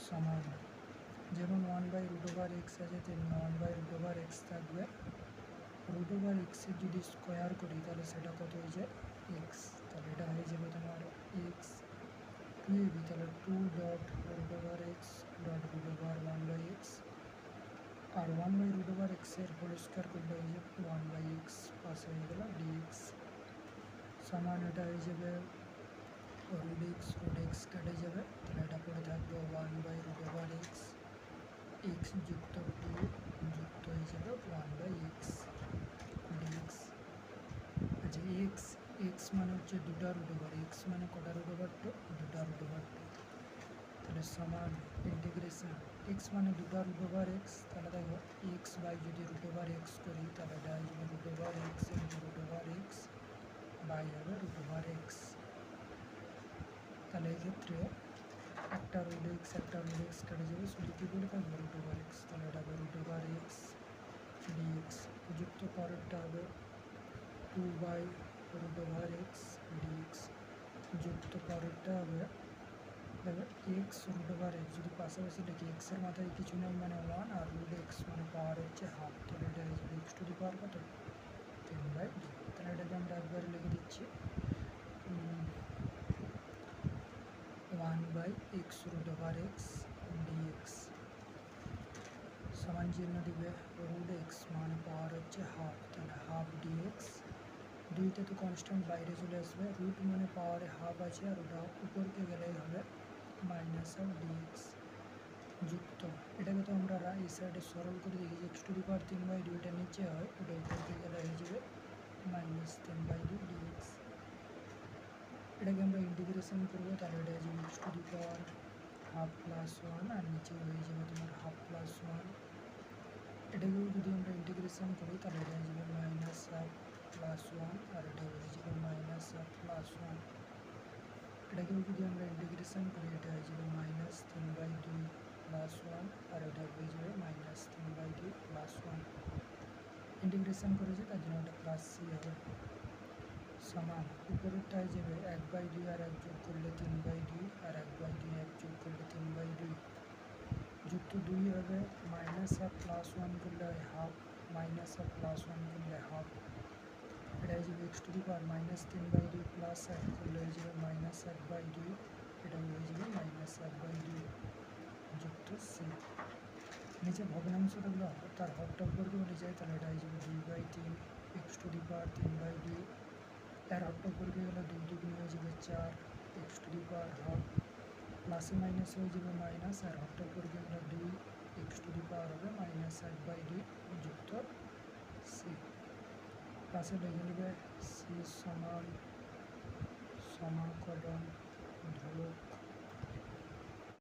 সমান যেমন 1/√x আছে তেমনি 1/√x থাকবে। √x এর যদি স্কোয়ার করি তাহলে সেটা কত হয়ে যায় x, তাহলে এটা হয়ে যাবে তোমার x 2ab, তাহলে 2.√x ডট √1/x আর 1/√x এর হোল স্কোয়ার করলে হয়ে যাবে 1/x পাশে হয়ে গেল dx সমান এটা হয়ে যাবে √x কেটে যাবে, তাহলে এটা পড়ে থাকবে 1/√x x যুক্ত 2 যুক্ত হয়ে যাবে 1/x dx। আচ্ছা x মানে হচ্ছে দুটা √x মানে কটা √2 দুটা √2, তাহলে সমান ইন্টিগ্রেশন x মানে দুটা √x, তাহলে দেখো x বাই যদি √x করি তাহলে এটা হয়ে যাবে √x ইন্টু √x বাই হবে √x, তাহলে এই ক্ষেত্রে একটা √x কেটে যাবে, শুধু কী বলে থাকবে √x, তাহলে এটা হবে √x dx যুক্ত পরেরটা হবে 2/√x dx যুক্ত পরেরটা হবে দেখো x √x যদি পাশাপাশি লিখি x এর মাথায় কিছু নেই মানে 1 আর √x মানে পাওয়ার হচ্ছে হাফ, তাহলে এটা হয়ে যাবে x টু দি পাওয়ার কত 10/2, তাহলে এটাকে আমরা একবারে লিখে দিচ্ছি 1/x√x dx সমান চিহ্ন দিবে √x মানে পাওয়ার হচ্ছে হাফ, তাহলে হাফ dx, দুইটা তো কনস্ট্যান্ট বাইরে চলে আসবে, রুট মানে পাওয়ারে হাফ আছে আর ওটা উপরকে গেলেই হবে মাইনাস হাফ dx যুক্ত, এটাকে তো আমরা এই সাইডে সরল করে দেখি x টু দি পাওয়ার 3/2 এটা নিচে হয়, ওটা উপরকে গেলে হয়ে যাবে মাইনাস 10/2 dx, এটাকে আমরা ইন্টিগ্রেশন করবো তাহলে এটা হয়ে যাবে x to the power half plus 1 আর নিচে হয়ে যাবে তোমার হাফ প্লাস 1, এটাকেও যদি আমরা ইন্টিগ্রেশন করি তাহলে এটা হয়ে যাবে মাইনাস হাফ প্লাস 1 আর এটা হয়ে যাবে মাইনাস হাফ প্লাস 1, এটাকেও যদি আমরা ইন্টিগ্রেশন করি এটা হয়ে যাবে মাইনাস 3/2 প্লাস 1 আর এটা হয়ে যাবে মাইনাস 3/2 প্লাস 1, ইন্টিগ্রেশন করেছে তার জন্য এটা প্লাস সি হবে সমান উপরেরটা হয়ে যাবে 1/2 আর 1 যোগ করলে 3/2 আর 1/2 1 যোগ করলে 3/2 যুক্ত 2 হবে, মাইনাস হাফ প্লাস 1 করলে হাফ মাইনাস হাফ প্লাস 1 করলে হাফ, এটা হয়ে যাবে x to the power minus 3/2 plus 1 করলে হয়ে যাবে মাইনাস 1/2, এটা হয়ে যাবে মাইনাস 1/2 যুক্ত সি, নিচে ভগ্নাংশ থাকলে তার হরটার উপর বলে যায় তাহলে এটা হয়ে যাবে 2/3 x টু দি পাওয়ার 3/2, এর হরটা উপর গেলে 2 2 হয়ে যাবে 4 x to the power half প্লাসে মাইনাস হয়ে যাবে মাইনাস আর হরটা উপর গেলে 2 x টু দি পাওয়ার হবে মাইনাস 1/2 যুক্ত সি, পাশে লিখে নেবে সি সমান সমাকলন ধ্রুবক